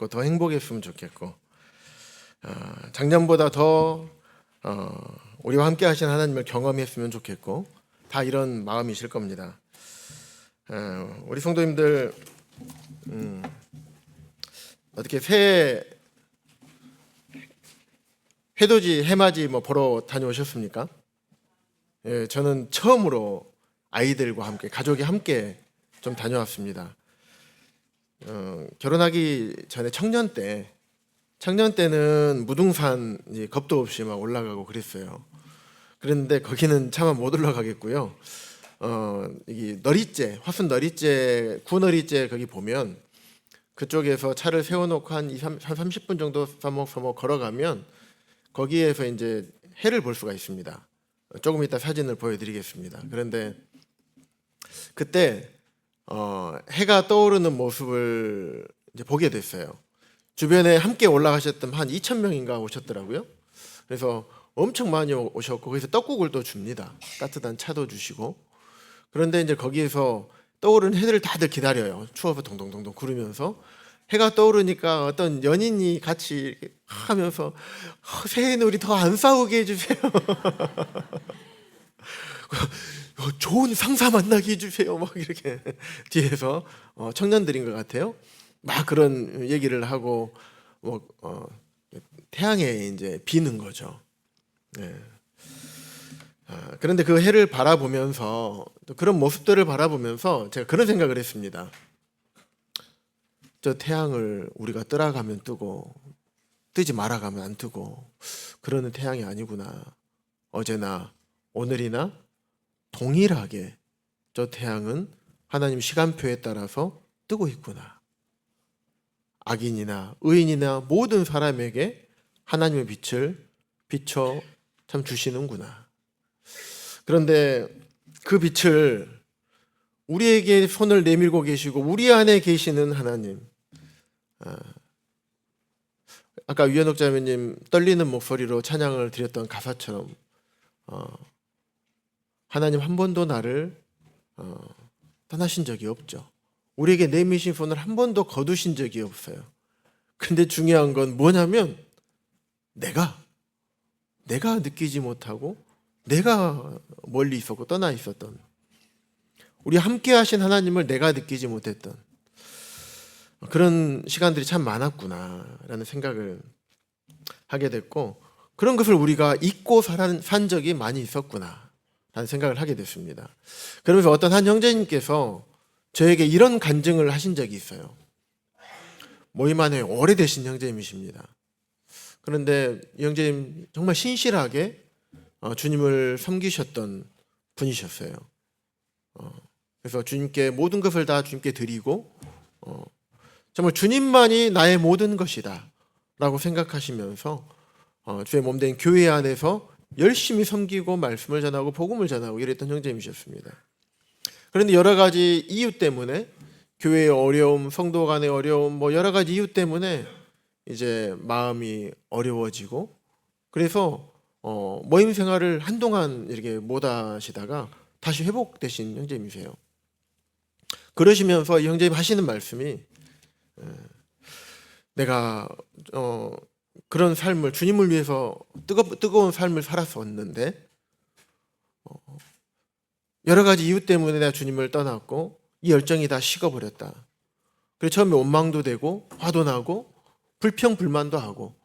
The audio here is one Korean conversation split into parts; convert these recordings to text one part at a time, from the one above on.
더 행복했으면 좋겠고, 작년보다 더 우리와 함께 하신 하나님을 경험했으면 좋겠고, 다 이런 마음이실 겁니다. 우리 성도님들 어떻게 새 해돋이 해맞이 보러 다녀오셨습니까? 예, 저는 처음으로 아이들과 함께 가족이 함께 좀 다녀왔습니다. 결혼하기 전에 청년 때는 무등산 겁도 없이 막 올라가고 그랬어요. 그런데 거기는 차마 못 올라가겠고요. 이 너리째, 화순 너리째, 구너리째 거기 보면 그쪽에서 차를 세워놓고 한 30분 정도 서먹서먹 걸어가면 거기에서 이제 해를 볼 수가 있습니다. 조금 이따 사진을 보여드리겠습니다. 그런데 그때 해가 떠오르는 모습을 이제 보게 됐어요. 주변에 함께 올라가셨던 한 2,000명인가 오셨더라고요. 그래서 엄청 많이 오셨고 거기서 떡국을 또 줍니다. 따뜻한 차도 주시고. 그런데 이제 거기에서 떠오르는 해를 다들 기다려요. 추워서 동동동동 구르면서 해가 떠오르니까 어떤 연인이 같이 하면서 새해는 우리 더 안 싸우게 해주세요. 좋은 상사 만나게 해주세요. 막 이렇게 뒤에서 청년들인 것 같아요. 막 그런 얘기를 하고 태양에 이제 비는 거죠. 네. 그런데 그 해를 바라보면서 또 그런 모습들을 바라보면서 제가 그런 생각을 했습니다. 저 태양을 우리가 뜨라가면 뜨고 뜨지 말아가면 안 뜨고 그러는 태양이 아니구나. 어제나 오늘이나 동일하게 저 태양은 하나님 시간표에 따라서 뜨고 있구나. 악인이나 의인이나 모든 사람에게 하나님의 빛을 비춰 참 주시는구나. 그런데 그 빛을 우리에게 손을 내밀고 계시고 우리 안에 계시는 하나님, 아까 위현옥 자매님 떨리는 목소리로 찬양을 드렸던 가사처럼 하나님 한 번도 나를 떠나신 적이 없죠. 우리에게 내미신 손을 한 번도 거두신 적이 없어요. 근데 중요한 건 뭐냐면 내가 느끼지 못하고 내가 멀리 있었고 떠나 있었던 우리 함께 하신 하나님을 내가 느끼지 못했던 그런 시간들이 참 많았구나라는 생각을 하게 됐고, 그런 것을 우리가 잊고 산 적이 많이 있었구나라는 생각을 하게 됐습니다. 그러면서 어떤 한 형제님께서 저에게 이런 간증을 하신 적이 있어요. 모임 안에 오래되신 형제님이십니다. 그런데 이 형제님 정말 신실하게 주님을 섬기셨던 분이셨어요. 그래서 주님께 모든 것을 다 주님께 드리고 정말 주님만이 나의 모든 것이다 라고 생각하시면서 주의 몸된 교회 안에서 열심히 섬기고 말씀을 전하고 복음을 전하고 이랬던 형제님이셨습니다. 그런데 여러 가지 이유 때문에 교회의 어려움, 성도 간의 어려움, 여러 가지 이유 때문에 이제 마음이 어려워지고 그래서 모임 생활을 한동안 이렇게 못 하시다가 다시 회복되신 형제님이세요. 그러시면서 이 형제님 하시는 말씀이 내가 그런 삶을 주님을 위해서 뜨거운 삶을 살았었는데 여러 가지 이유 때문에 내가 주님을 떠났고 이 열정이 다 식어버렸다. 그래서 처음에 원망도 되고 화도 나고 불평불만도 하고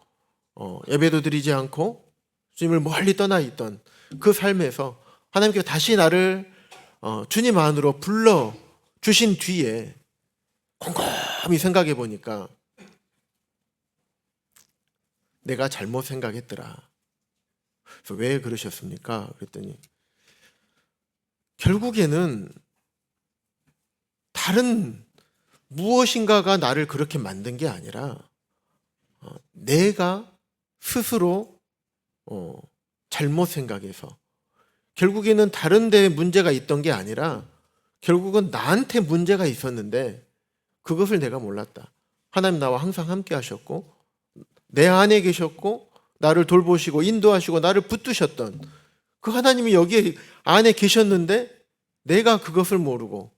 예배도 드리지 않고 주님을 멀리 떠나 있던 그 삶에서 하나님께서 다시 나를 주님 안으로 불러 주신 뒤에 곰곰이 생각해 보니까 내가 잘못 생각했더라. 그래서 왜 그러셨습니까? 그랬더니 결국에는 다른 무엇인가가 나를 그렇게 만든 게 아니라 내가 스스로 잘못 생각해서 결국에는 다른 데에 문제가 있던 게 아니라 결국은 나한테 문제가 있었는데 그것을 내가 몰랐다. 하나님 나와 항상 함께 하셨고 내 안에 계셨고 나를 돌보시고 인도하시고 나를 붙드셨던 그 하나님이 여기 안에 계셨는데 내가 그것을 모르고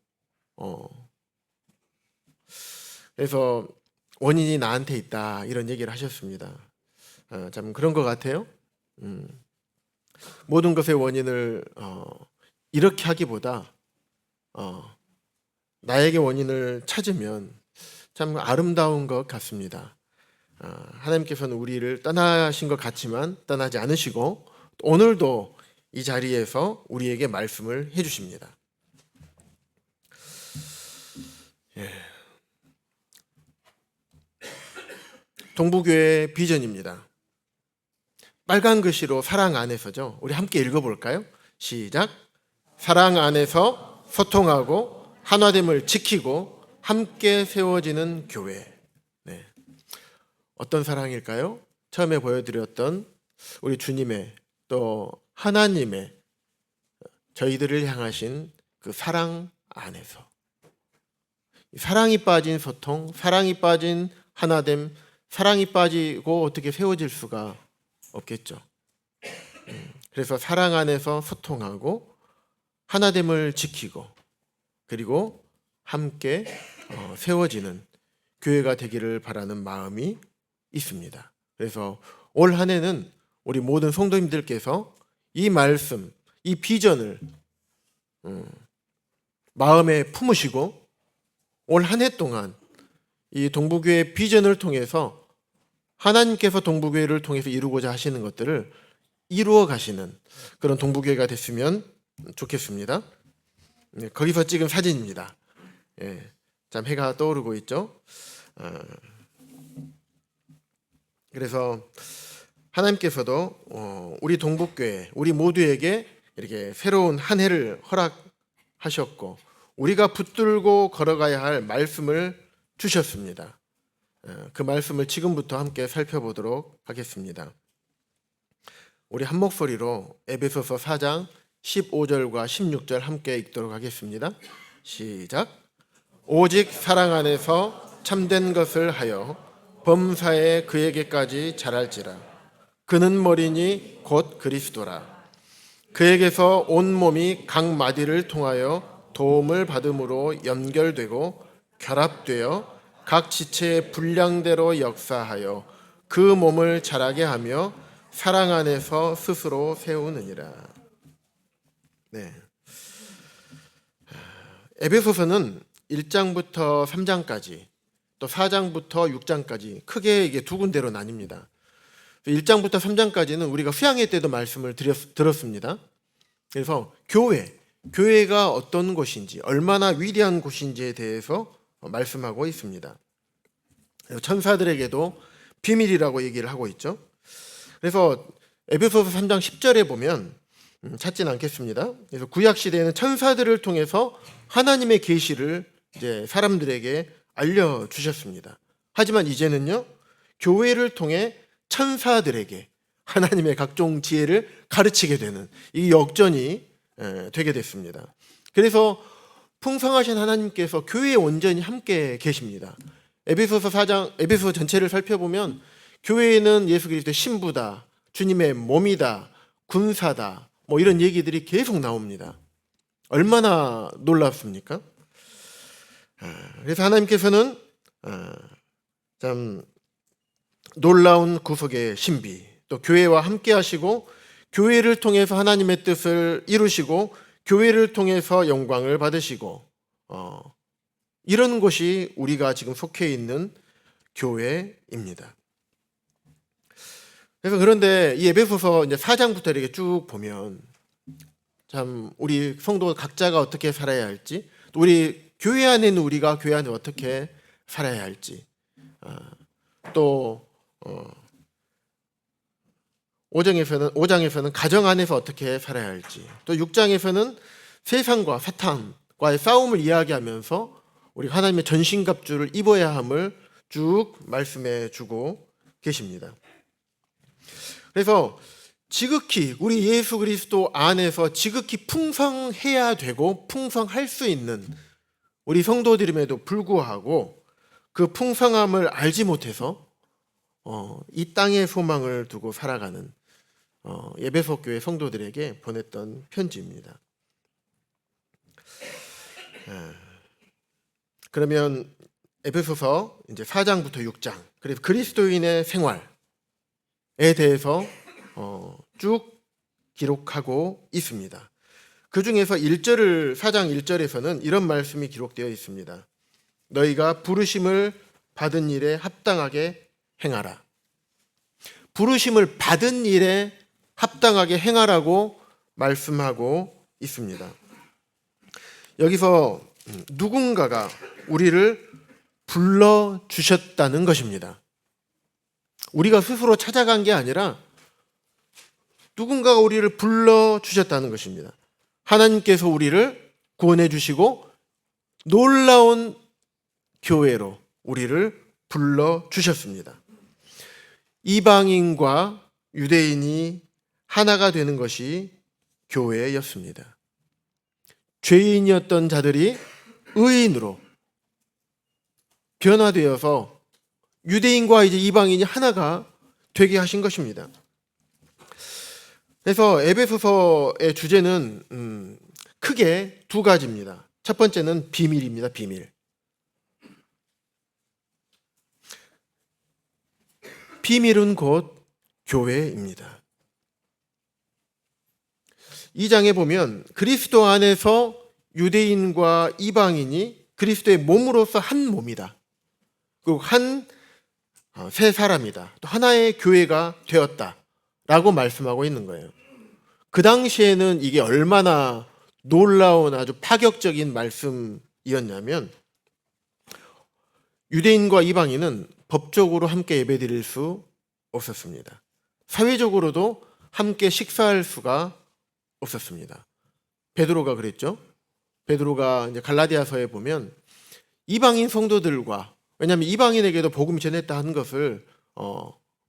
그래서 원인이 나한테 있다 이런 얘기를 하셨습니다. 참 그런 것 같아요. 모든 것의 원인을 이렇게 하기보다 나에게 원인을 찾으면 참 아름다운 것 같습니다. 하나님께서는 우리를 떠나신 것 같지만 떠나지 않으시고 오늘도 이 자리에서 우리에게 말씀을 해주십니다. 동부교회 비전입니다. 빨간 글씨로 사랑 안에서죠. 우리 함께 읽어볼까요? 시작. 사랑 안에서 소통하고 하나됨을 지키고 함께 세워지는 교회. 네. 어떤 사랑일까요? 처음에 보여드렸던 우리 주님의 또 하나님의 저희들을 향하신 그 사랑 안에서 사랑이 빠진 소통, 사랑이 빠진 하나됨, 사랑이 빠지고 어떻게 세워질 수가 없겠죠. 그래서 사랑 안에서 소통하고 하나됨을 지키고 그리고 함께 세워지는 교회가 되기를 바라는 마음이 있습니다. 그래서 올 한 해는 우리 모든 성도님들께서 이 말씀, 이 비전을 마음에 품으시고 올 한 해 동안 이 동부교회 비전을 통해서 하나님께서 동부교회를 통해서 이루고자 하시는 것들을 이루어 가시는 그런 동부교회가 됐으면 좋겠습니다. 거기서 찍은 사진입니다. 참 해가 떠오르고 있죠. 그래서 하나님께서도 우리 동북교회 우리 모두에게 이렇게 새로운 한 해를 허락하셨고 우리가 붙들고 걸어가야 할 말씀을 주셨습니다. 그 말씀을 지금부터 함께 살펴보도록 하겠습니다. 우리 한 목소리로 에베소서 4장 15절과 16절 함께 읽도록 하겠습니다. 시작. 오직 사랑 안에서 참된 것을 하여 범사에 그에게까지 자랄지라. 그는 머리니 곧 그리스도라. 그에게서 온 몸이 각 마디를 통하여 도움을 받음으로 연결되고 결합되어 각 지체의 분량대로 역사하여 그 몸을 자라게 하며 사랑 안에서 스스로 세우느니라. 네. 에베소서는 1장부터 3장까지 또 4장부터 6장까지 크게 이게 두 군데로 나뉩니다. 1장부터 3장까지는 우리가 수양회 때도 말씀을 들었습니다. 그래서 교회가 어떤 곳인지 얼마나 위대한 곳인지에 대해서 말씀하고 있습니다. 천사들에게도 비밀이라고 얘기를 하고 있죠. 그래서 에베소서 3장 10절에 보면 찾지는 않겠습니다. 그래서 구약 시대에는 천사들을 통해서 하나님의 계시를 이제 사람들에게 알려 주셨습니다. 하지만 이제는요, 교회를 통해 천사들에게 하나님의 각종 지혜를 가르치게 되는 이 역전이 되게 됐습니다. 그래서 풍성하신 하나님께서 교회에 온전히 함께 계십니다. 에베소서 4장, 에베소 전체를 살펴보면 교회에는 예수 그리스도의 신부다, 주님의 몸이다, 군사다, 뭐 이런 얘기들이 계속 나옵니다. 얼마나 놀랍습니까? 그래서 하나님께서는 참 놀라운 구속의 신비, 또 교회와 함께 하시고 교회를 통해서 하나님의 뜻을 이루시고 교회를 통해서 영광을 받으시고 이런 것이 우리가 지금 속해 있는 교회입니다. 그래서 그런데 이 에베소서 이제 4장부터 이렇게 쭉 보면 참 우리 성도 각자가 어떻게 살아야 할지, 또 우리 교회 안에 있는 우리가 교회 안에 어떻게 살아야 할지, 또 5장에서는 가정 안에서 어떻게 살아야 할지, 또 6장에서는 세상과 사탄과의 싸움을 이야기하면서 우리 하나님의 전신갑주를 입어야 함을 쭉 말씀해 주고 계십니다. 그래서 지극히 우리 예수 그리스도 안에서 지극히 풍성해야 되고 풍성할 수 있는 우리 성도들임에도 불구하고 그 풍성함을 알지 못해서 이 땅의 소망을 두고 살아가는 에베소 교회 성도들에게 보냈던 편지입니다. 그러면 에베소서 이제 4장부터 6장, 그래서 그리스도인의 생활에 대해서 쭉 기록하고 있습니다. 그 중에서 4장 1절에서는 이런 말씀이 기록되어 있습니다. 너희가 부르심을 받은 일에 합당하게 행하라. 부르심을 받은 일에 합당하게 행하라고 말씀하고 있습니다. 여기서 누군가가 우리를 불러주셨다는 것입니다. 우리가 스스로 찾아간 게 아니라 누군가가 우리를 불러주셨다는 것입니다. 하나님께서 우리를 구원해 주시고 놀라운 교회로 우리를 불러주셨습니다. 이방인과 유대인이 하나가 되는 것이 교회였습니다. 죄인이었던 자들이 의인으로 변화되어서 유대인과 이제 이방인이 하나가 되게 하신 것입니다. 그래서 에베소서의 주제는 크게 두 가지입니다. 첫 번째는 비밀입니다. 비밀. 비밀은 곧 교회입니다. 이 장에 보면 그리스도 안에서 유대인과 이방인이 그리스도의 몸으로서 한 몸이다. 그리고 새 사람이다. 또 하나의 교회가 되었다라고 말씀하고 있는 거예요. 그 당시에는 이게 얼마나 놀라운 아주 파격적인 말씀이었냐면 유대인과 이방인은 법적으로 함께 예배드릴 수 없었습니다. 사회적으로도 함께 식사할 수가 없었습니다. 베드로가 그랬죠. 베드로가 이제 갈라디아서에 보면 이방인 성도들과, 왜냐하면 이방인에게도 복음 전했다 하는 것을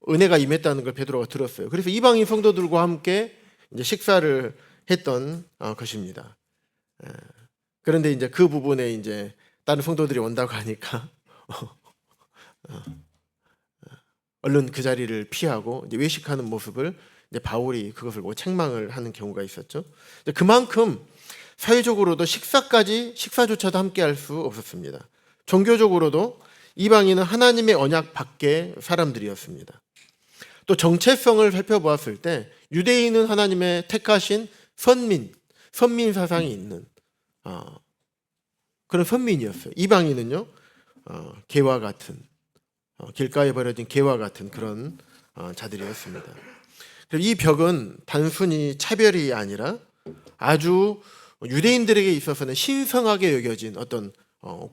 은혜가 임했다는 걸 베드로가 들었어요. 그래서 이방인 성도들과 함께 이제 식사를 했던 것입니다. 그런데 이제 그 부분에 이제 다른 성도들이 온다고 하니까 얼른 그 자리를 피하고 이제 외식하는 모습을 이제 바울이 그것을 책망을 하는 경우가 있었죠. 그만큼 사회적으로도 식사조차도 함께 할 수 없었습니다. 종교적으로도 이방인은 하나님의 언약 밖의 사람들이었습니다. 또 정체성을 살펴보았을 때 유대인은 하나님의 택하신 선민 사상이 있는 그런 선민이었어요. 이방인은요, 개와 같은 길가에 버려진 개와 같은 그런 자들이었습니다. 이 벽은 단순히 차별이 아니라 아주 유대인들에게 있어서는 신성하게 여겨진 어떤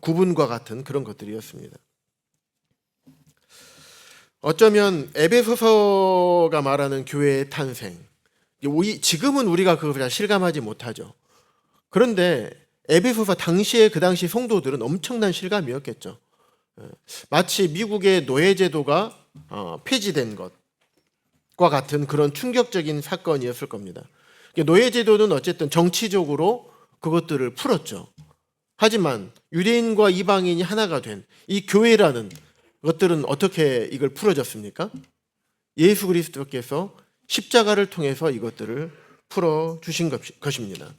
구분과 같은 그런 것들이었습니다. 어쩌면 에베소서가 말하는 교회의 탄생, 지금은 우리가 그것을 잘 실감하지 못하죠. 그런데 에베소서 당시에 그 당시 성도들은 엄청난 실감이었겠죠. 마치 미국의 노예제도가 폐지된 것과 같은 그런 충격적인 사건이었을 겁니다. 노예제도는 어쨌든 정치적으로 그것들을 풀었죠. 하지만 유대인과 이방인이 하나가 된 이 교회라는 것들은 어떻게 이걸 풀어졌습니까? 예수 그리스도께서 십자가를 통해서 이것들을 풀어주신 것입니다.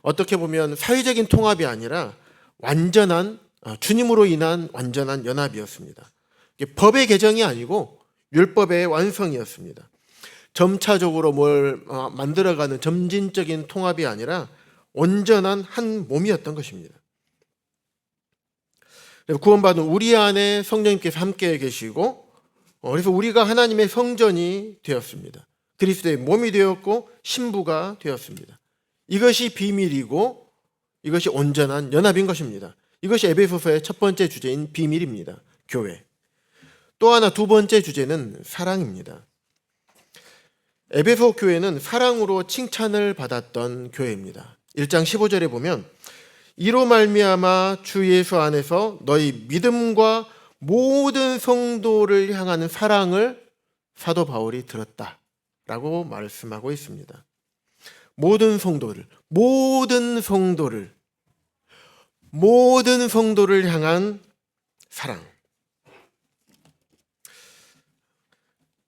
어떻게 보면 사회적인 통합이 아니라 완전한 주님으로 인한 완전한 연합이었습니다. 법의 개정이 아니고 율법의 완성이었습니다. 점차적으로 뭘 만들어가는 점진적인 통합이 아니라 온전한 한 몸이었던 것입니다. 구원받은 우리 안에 성령님께서 함께 계시고 그래서 우리가 하나님의 성전이 되었습니다. 그리스도의 몸이 되었고 신부가 되었습니다. 이것이 비밀이고 이것이 온전한 연합인 것입니다. 이것이 에베소서의 첫 번째 주제인 비밀입니다. 교회. 또 하나 두 번째 주제는 사랑입니다. 에베소 교회는 사랑으로 칭찬을 받았던 교회입니다. 1장 15절에 보면 이로 말미암아 주 예수 안에서 너희 믿음과 모든 성도를 향하는 사랑을 사도 바울이 들었다라고 말씀하고 있습니다. 모든 성도를 향한 사랑.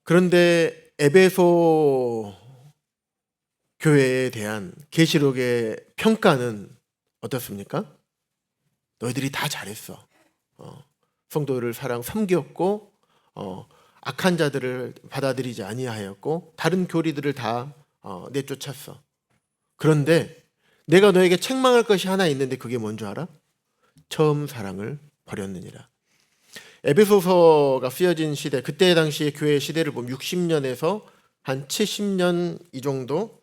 그런데 에베소 교회에 대한 계시록의 평가는 어떻습니까? 너희들이 다 잘했어. 성도를 섬겼고 악한 자들을 받아들이지 아니하였고 다른 교리들을 다 내쫓았어. 그런데 내가 너에게 책망할 것이 하나 있는데 그게 뭔 줄 알아? 처음 사랑을 버렸느니라. 에베소서가 쓰여진 시대, 그때 당시의 교회 시대를 보면 60년에서 한 70년 이 정도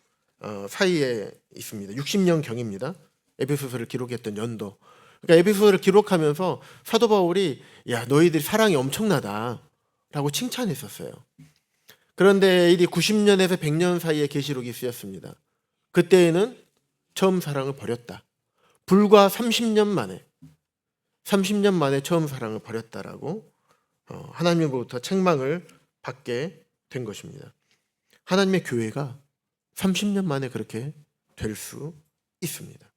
사이에 있습니다. 60년 경입니다. 에베소서를 기록했던 연도. 그러니까 에베소서를 기록하면서 사도 바울이 야, 너희들 사랑이 엄청나다 라고 칭찬했었어요. 그런데 AD 90년에서 100년 사이에 계시록이 쓰였습니다. 그때에는 처음 사랑을 버렸다. 불과 30년 만에 처음 사랑을 버렸다라고 하나님으로부터 책망을 받게 된 것입니다. 하나님의 교회가 30년 만에 그렇게 될 수 있습니다.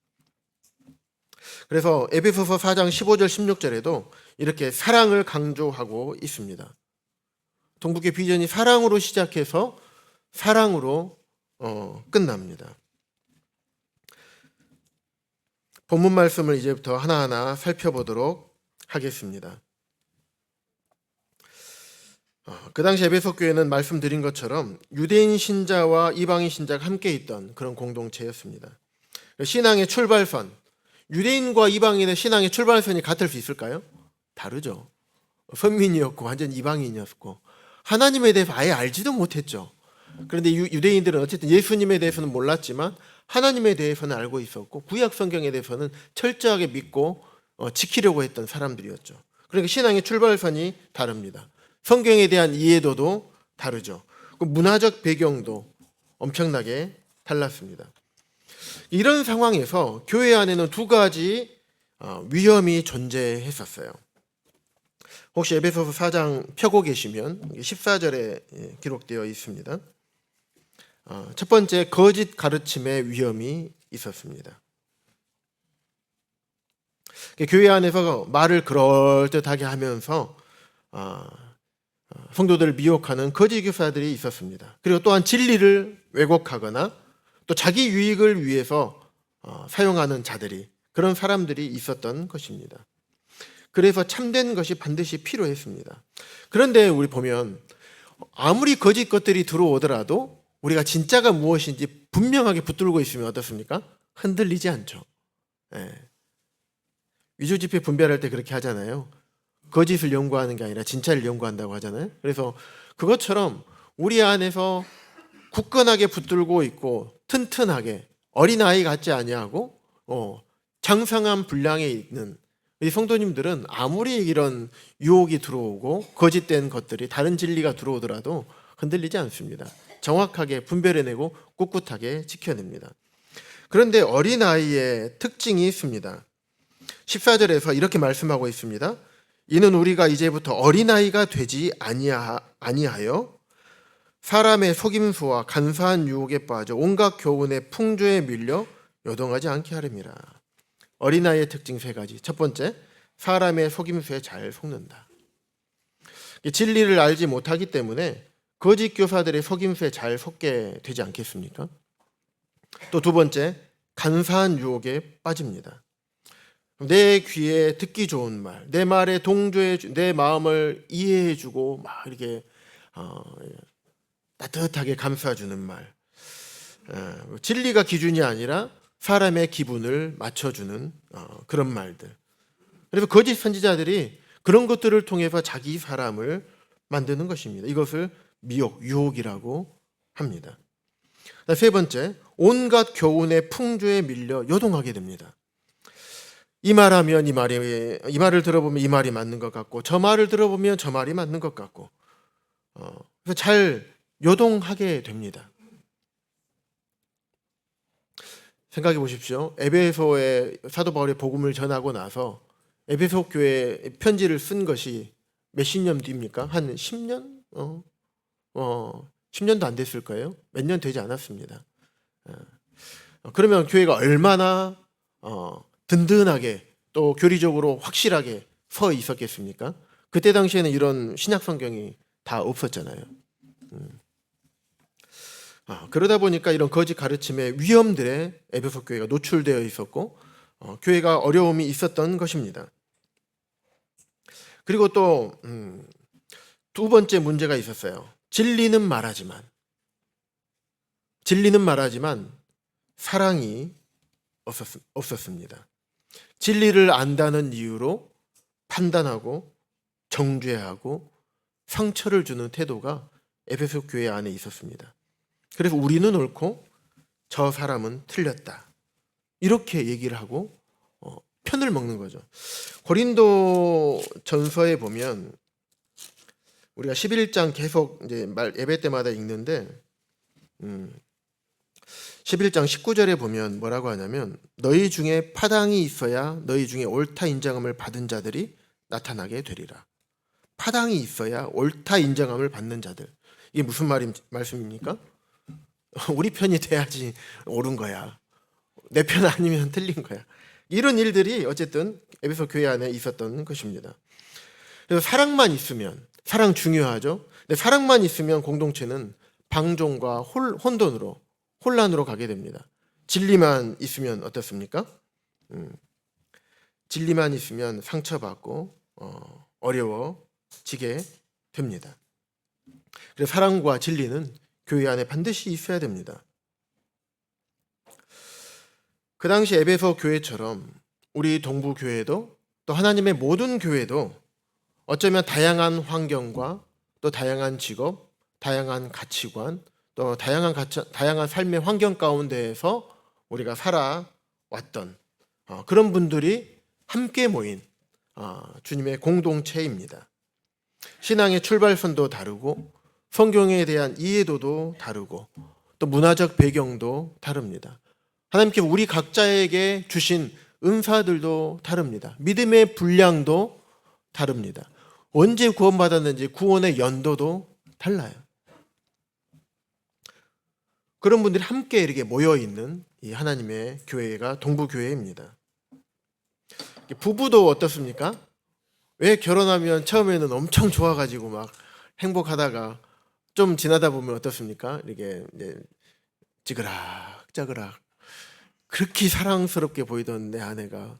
그래서 에베소서 4장 15절 16절에도 이렇게 사랑을 강조하고 있습니다. 동북의 비전이 사랑으로 시작해서 사랑으로 끝납니다. 본문 말씀을 이제부터 하나하나 살펴보도록 하겠습니다. 그 당시 에베소 교회는 말씀드린 것처럼 유대인 신자와 이방인 신자가 함께 있던 그런 공동체였습니다. 신앙의 출발선, 유대인과 이방인의 신앙의 출발선이 같을 수 있을까요? 다르죠. 선민이었고 완전 이방인이었고 하나님에 대해서 아예 알지도 못했죠. 그런데 유대인들은 어쨌든 예수님에 대해서는 몰랐지만 하나님에 대해서는 알고 있었고 구약 성경에 대해서는 철저하게 믿고 지키려고 했던 사람들이었죠. 그러니까 신앙의 출발선이 다릅니다. 성경에 대한 이해도도 다르죠. 문화적 배경도 엄청나게 달랐습니다. 이런 상황에서 교회 안에는 두 가지 위험이 존재했었어요. 혹시 에베소서 4장 펴고 계시면 14절에 기록되어 있습니다. 첫 번째, 거짓 가르침의 위험이 있었습니다. 교회 안에서 말을 그럴듯하게 하면서 성도들을 미혹하는 거짓 교사들이 있었습니다. 그리고 또한 진리를 왜곡하거나 또 자기 유익을 위해서 사용하는 자들이, 그런 사람들이 있었던 것입니다. 그래서 참된 것이 반드시 필요했습니다. 그런데 우리 보면 아무리 거짓 것들이 들어오더라도 우리가 진짜가 무엇인지 분명하게 붙들고 있으면 어떻습니까? 흔들리지 않죠. 위조지폐 분별할 때 그렇게 하잖아요. 거짓을 연구하는 게 아니라 진짜를 연구한다고 하잖아요. 그래서 그것처럼 우리 안에서 굳건하게 붙들고 있고 튼튼하게 어린아이 같지 아니하고 장성한 분량에 있는 이 성도님들은 아무리 이런 유혹이 들어오고 거짓된 것들이, 다른 진리가 들어오더라도 흔들리지 않습니다. 정확하게 분별해내고 꿋꿋하게 지켜냅니다. 그런데 어린아이의 특징이 있습니다. 14절에서 이렇게 말씀하고 있습니다. 이는 우리가 이제부터 어린아이가 되지 아니하여 사람의 속임수와 간사한 유혹에 빠져 온갖 교훈의 풍조에 밀려 요동하지 않게 하렵니다. 어린아이의 특징 세 가지. 첫 번째, 사람의 속임수에 잘 속는다. 진리를 알지 못하기 때문에 거짓 교사들의 속임수에 잘 속게 되지 않겠습니까? 또 두 번째, 간사한 유혹에 빠집니다. 내 귀에 듣기 좋은 말, 내 말에 동조해, 내 마음을 이해해주고 막 이렇게 따뜻하게 감싸주는 말, 진리가 기준이 아니라 사람의 기분을 맞춰주는 그런 말들. 그래서 거짓 선지자들이 그런 것들을 통해서 자기 사람을 만드는 것입니다. 이것을 미혹, 유혹이라고 합니다. 세 번째, 온갖 교훈의 풍조에 밀려 요동하게 됩니다. 이 말하면 이 말을 들어보면 이 말이 맞는 것 같고, 저 말을 들어보면 저 말이 맞는 것 같고, 그래서 잘 요동하게 됩니다. 생각해 보십시오. 에베소에 사도 바울이 복음을 전하고 나서 에베소 교회에 편지를 쓴 것이 몇십 년 뒤입니까? 한 10년? 10년도 안 됐을 거예요. 몇 년 되지 않았습니다. 그러면 교회가 얼마나 든든하게 또 교리적으로 확실하게 서 있었겠습니까? 그때 당시에는 이런 신약 성경이 다 없었잖아요. 그러다 보니까 이런 거짓 가르침의 위험들에 에베소 교회가 노출되어 있었고 교회가 어려움이 있었던 것입니다. 그리고 또 두 번째 문제가 있었어요. 진리는 말하지만 사랑이 없었습니다. 진리를 안다는 이유로 판단하고 정죄하고 상처를 주는 태도가 에베소 교회 안에 있었습니다. 그래서 우리는 옳고 저 사람은 틀렸다, 이렇게 얘기를 하고 편을 먹는 거죠. 고린도 전서에 보면 우리가 11장 계속 이제 예배 때마다 읽는데 11장 19절에 보면 뭐라고 하냐면, 너희 중에 파당이 있어야 너희 중에 옳다 인정함을 받은 자들이 나타나게 되리라. 파당이 있어야 옳다 인정함을 받는 자들. 이게 무슨 말씀입니까? 우리 편이 돼야지 옳은 거야. 내 편 아니면 틀린 거야. 이런 일들이 어쨌든 에베소 교회 안에 있었던 것입니다. 그래서 사랑만 있으면, 사랑 중요하죠. 근데 사랑만 있으면 공동체는 방종과 혼란으로 가게 됩니다. 진리만 있으면 어떻습니까? 진리만 있으면 상처받고 어려워지게 됩니다. 그래서 사랑과 진리는 교회 안에 반드시 있어야 됩니다. 그 당시 에베소 교회처럼 우리 동부 교회도, 또 하나님의 모든 교회도 어쩌면 다양한 환경과 또 다양한 직업, 다양한 가치관, 또 다양한 삶의 환경 가운데에서 우리가 살아왔던 그런 분들이 함께 모인 주님의 공동체입니다. 신앙의 출발선도 다르고 성경에 대한 이해도도 다르고 또 문화적 배경도 다릅니다. 하나님께서 우리 각자에게 주신 은사들도 다릅니다. 믿음의 분량도 다릅니다. 언제 구원받았는지 구원의 연도도 달라요. 그런 분들이 함께 이렇게 모여있는 이 하나님의 교회가 동부교회입니다. 부부도 어떻습니까? 왜 결혼하면 처음에는 엄청 좋아가지고 막 행복하다가 좀 지나다 보면 어떻습니까? 이렇게 이제 찌그락짜그락 그렇게 사랑스럽게 보이던 내 아내가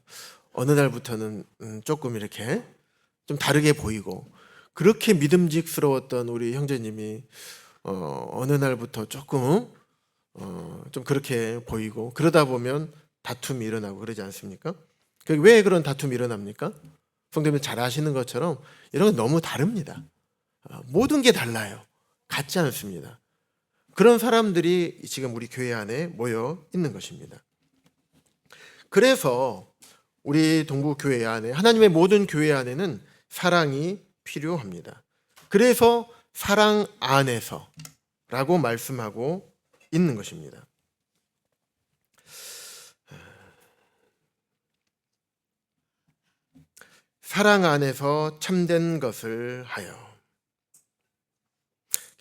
어느 날부터는 조금 이렇게 좀 다르게 보이고, 그렇게 믿음직스러웠던 우리 형제님이 어느 날부터 조금 좀 그렇게 보이고, 그러다 보면 다툼이 일어나고 그러지 않습니까? 왜 그런 다툼이 일어납니까? 성도님들 잘 아시는 것처럼 이런 건 너무 다릅니다. 모든 게 달라요. 같지 않습니다. 그런 사람들이 지금 우리 교회 안에 모여 있는 것입니다. 그래서 우리 동부교회 안에, 하나님의 모든 교회 안에는 사랑이 필요합니다. 그래서 사랑 안에서 라고 말씀하고 있는 것입니다. 사랑 안에서 참된 것을 하여.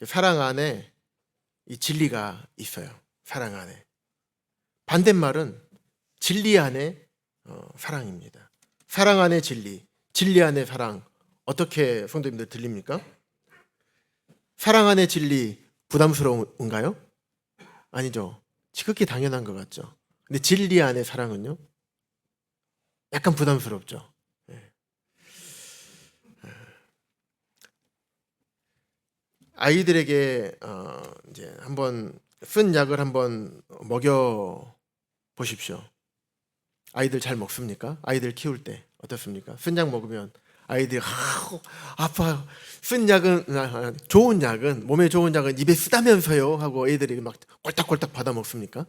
사랑 안에 이 진리가 있어요. 사랑 안에. 반대말은 진리 안에 사랑입니다. 사랑 안에 진리, 진리 안에 사랑. 어떻게 성도님들 들립니까? 사랑 안에 진리 부담스러운가요? 아니죠. 지극히 당연한 것 같죠. 근데 진리 안에 사랑은요? 약간 부담스럽죠. 아이들에게 이제 한번 쓴 약을 한번 먹여 보십시오. 아이들 잘 먹습니까? 아이들 키울 때 어떻습니까? 쓴 약 먹으면 아이들이 아빠 쓴 약은 좋은 약은 몸에 좋은 약은 입에 쓰다면서요 하고 애들이 막 꼴딱꼴딱 받아 먹습니까?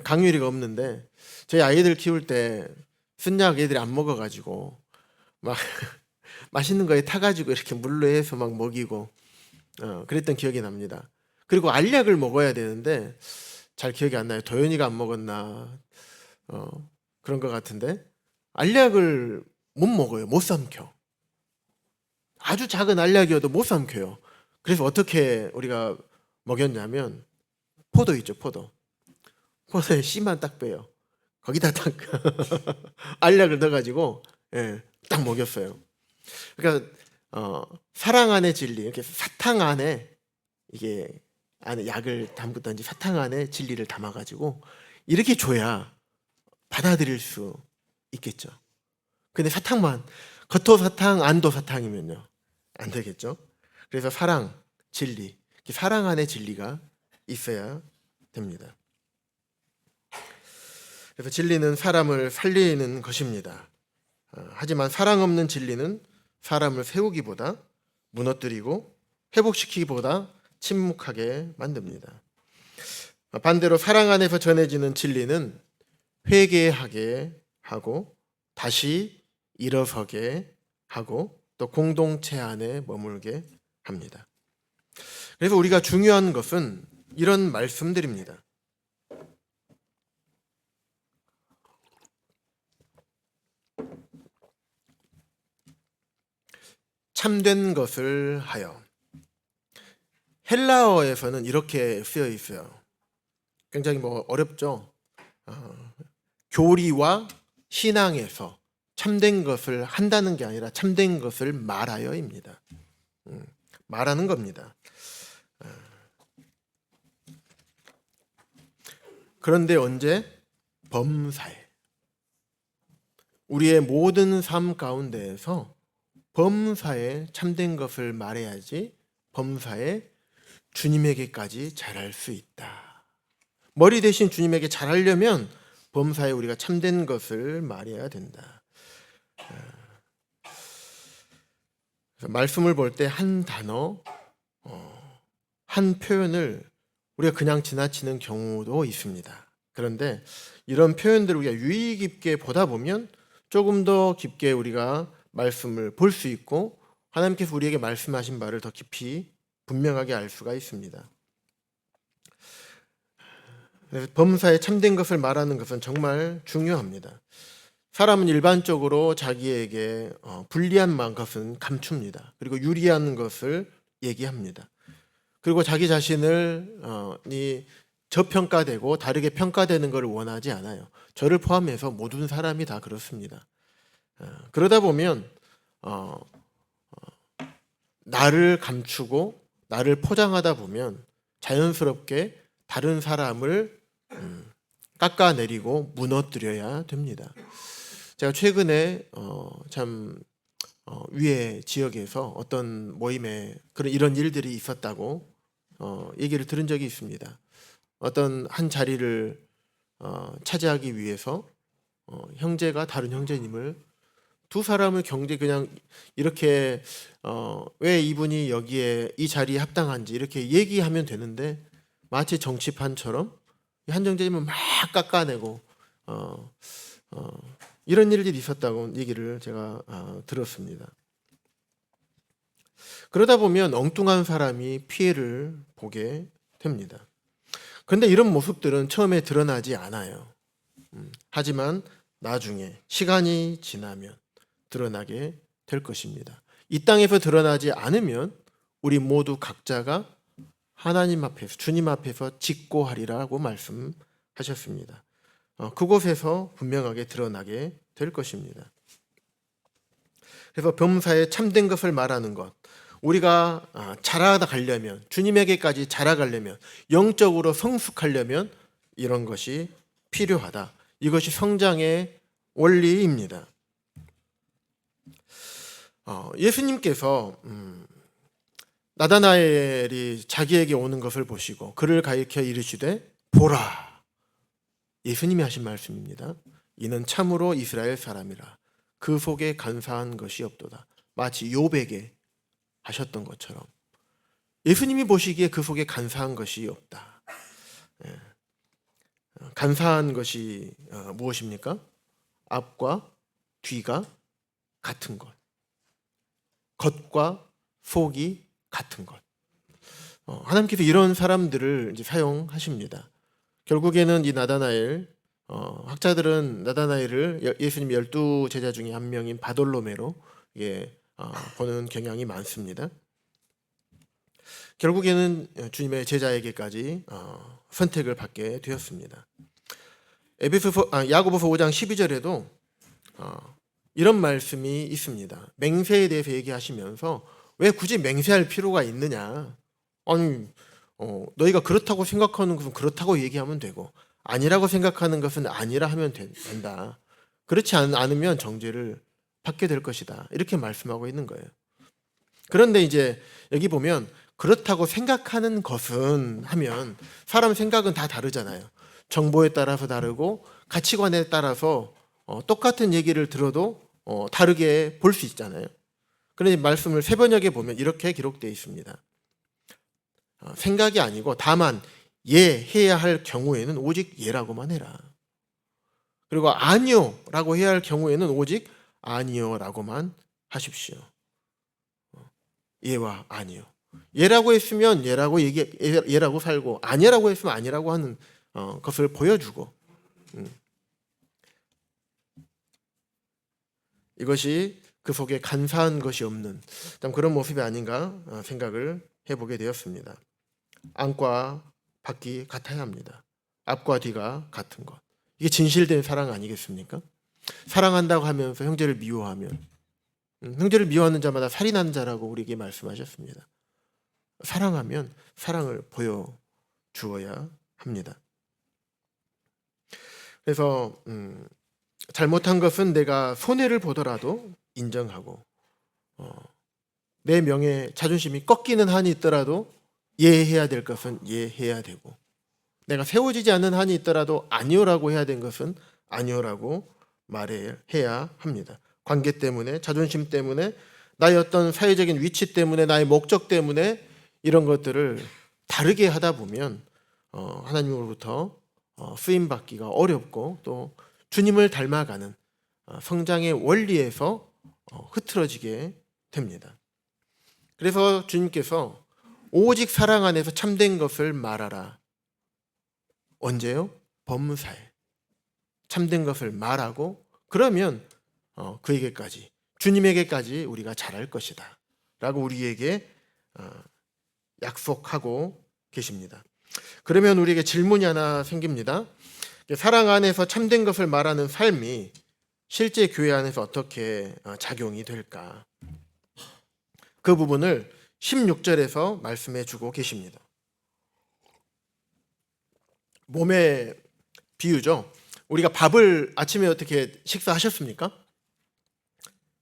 강유리가 없는데 저희 아이들 키울 때 쓴 약 애들이 안 먹어가지고 막 맛있는 거에 타가지고 이렇게 물로 해서 막 먹이고 그랬던 기억이 납니다. 그리고 알약을 먹어야 되는데 잘 기억이 안 나요. 도연이가 안 먹었나 그런 것 같은데 알약을 못 먹어요. 못 삼켜. 아주 작은 알약이어도 못 삼켜요. 그래서 어떻게 우리가 먹였냐면 포도 있죠. 포도에 씨만 딱 빼요. 거기다 딱 알약을 넣어가지고 딱 먹였어요. 그러니까 사랑 안에 진리, 이렇게 사탕 안에 이게 안에 약을 담그든지 사탕 안에 진리를 담아가지고 이렇게 줘야 받아들일 수 있겠죠. 근데 사탕만 겉도 사탕, 안도 사탕이면요. 안 되겠죠? 그래서 사랑, 진리, 사랑 안에 진리가 있어야 됩니다. 그래서 진리는 사람을 살리는 것입니다. 하지만 사랑 없는 진리는 사람을 세우기보다 무너뜨리고 회복시키기보다 침묵하게 만듭니다. 반대로 사랑 안에서 전해지는 진리는 회개하게 하고 다시 일어서게 하고 또 공동체 안에 머물게 합니다. 그래서 우리가 중요한 것은 이런 말씀들입니다. 참된 것을 하여. 헬라어에서는 이렇게 쓰여 있어요. 굉장히 어렵죠. 교리와 신앙에서 참된 것을 한다는 게 아니라 참된 것을 말하여입니다. 말하는 겁니다. 그런데 언제? 범사에. 우리의 모든 삶 가운데에서 범사에 참된 것을 말해야지 범사에 주님에게까지 잘할 수 있다. 머리 대신 주님에게 잘하려면 범사에 우리가 참된 것을 말해야 된다. 말씀을 볼 때 한 단어, 한 표현을 우리가 그냥 지나치는 경우도 있습니다. 그런데 이런 표현들을 우리가 유의 깊게 보다 보면 조금 더 깊게 우리가 말씀을 볼 수 있고 하나님께서 우리에게 말씀하신 바를 더 깊이 분명하게 알 수가 있습니다. 그래서 범사에 참된 것을 말하는 것은 정말 중요합니다. 사람은 일반적으로 자기에게 불리한 것은 감춥니다. 그리고 유리한 것을 얘기합니다. 그리고 자기 자신을 저평가되고 다르게 평가되는 것을 원하지 않아요. 저를 포함해서 모든 사람이 다 그렇습니다. 그러다 보면 나를 감추고 나를 포장하다 보면 자연스럽게 다른 사람을 깎아내리고 무너뜨려야 됩니다. 제가 최근에 위에 지역에서 어떤 모임에 이런 일들이 있었다고 얘기를 들은 적이 있습니다. 어떤 한 자리를 차지하기 위해서 형제가 다른 형제님을 두 사람을 그냥 이렇게 왜 이분이 여기에 이 자리에 합당한지 이렇게 얘기하면 되는데 마치 정치판처럼 한 형제님은 막 깎아내고 이런 일들이 있었다고 얘기를 제가 들었습니다. 그러다 보면 엉뚱한 사람이 피해를 보게 됩니다. 그런데 이런 모습들은 처음에 드러나지 않아요. 하지만 나중에 시간이 지나면 드러나게 될 것입니다. 이 땅에서 드러나지 않으면 우리 모두 각자가 하나님 앞에서 주님 앞에서 직고하리라고 말씀하셨습니다. 그곳에서 분명하게 드러나게 될 것입니다. 그래서 범사에 참된 것을 말하는 것, 우리가 자라다 가려면 주님에게까지 자라가려면 영적으로 성숙하려면 이런 것이 필요하다. 이것이 성장의 원리입니다. 예수님께서 나다나엘이 자기에게 오는 것을 보시고 그를 가리켜 이르시되 보라. 예수님이 하신 말씀입니다. 이는 참으로 이스라엘 사람이라. 그 속에 간사한 것이 없도다. 마치 욥에게 하셨던 것처럼 예수님이 보시기에 그 속에 간사한 것이 없다. 간사한 것이 무엇입니까? 앞과 뒤가 같은 것, 겉과 속이 같은 것. 하나님께서 이런 사람들을 이제 사용하십니다. 결국에는 이 나다나엘, 학자들은 나다나엘을 예수님 12제자 중에 한 명인 바돌로메로 보는 경향이 많습니다. 결국에는 주님의 제자에게까지 선택을 받게 되었습니다. 야고보서 5장 12절에도 이런 말씀이 있습니다. 맹세에 대해서 얘기하시면서 왜 굳이 맹세할 필요가 있느냐? 아니, 너희가 그렇다고 생각하는 것은 그렇다고 얘기하면 되고 아니라고 생각하는 것은 아니라 하면 된다. 그렇지 않으면 정죄를 받게 될 것이다. 이렇게 말씀하고 있는 거예요. 그런데 이제 여기 보면 그렇다고 생각하는 것은 하면 사람 생각은 다 다르잖아요. 정보에 따라서 다르고 가치관에 따라서 똑같은 얘기를 들어도 다르게 볼 수 있잖아요. 그런데 말씀을 세 번역에 보면 이렇게 기록되어 있습니다. 생각이 아니고 다만 예 해야 할 경우에는 오직 예라고만 해라. 그리고 아니요 라고 해야 할 경우에는 오직 아니요 라고만 하십시오. 예와 아니요. 예라고 했으면 예라고 살고 아니라고 했으면 아니라고 하는 것을 보여주고 이것이 그 속에 간사한 것이 없는 그런 모습이 아닌가 생각을 해보게 되었습니다. 안과 밖이 같아야 합니다. 앞과 뒤가 같은 것. 이게 진실된 사랑 아니겠습니까? 사랑한다고 하면서 형제를 미워하면 형제를 미워하는 자마다 살인하는 자라고 우리에게 말씀하셨습니다. 사랑하면 사랑을 보여주어야 합니다. 그래서 잘못한 것은 내가 손해를 보더라도 인정하고 내 명예, 자존심이 꺾이는 한이 있더라도 예해야 될 것은 예해야 되고 내가 세워지지 않는 한이 있더라도 아니오라고 해야 된 것은 아니오라고 말해야 합니다. 관계 때문에, 자존심 때문에, 나의 어떤 사회적인 위치 때문에, 나의 목적 때문에 이런 것들을 다르게 하다 보면 하나님으로부터 쓰임받기가 어렵고 또 주님을 닮아가는 성장의 원리에서 흐트러지게 됩니다. 그래서 주님께서 오직 사랑 안에서 참된 것을 말하라. 언제요? 범사에 참된 것을 말하고 그러면 그에게까지 주님에게까지 우리가 잘할 것이다 라고 우리에게 약속하고 계십니다. 그러면 우리에게 질문이 하나 생깁니다. 사랑 안에서 참된 것을 말하는 삶이 실제 교회 안에서 어떻게 작용이 될까? 그 부분을 16절에서 말씀해 주고 계십니다. 몸의 비유죠. 우리가 밥을 아침에 어떻게 식사하셨습니까?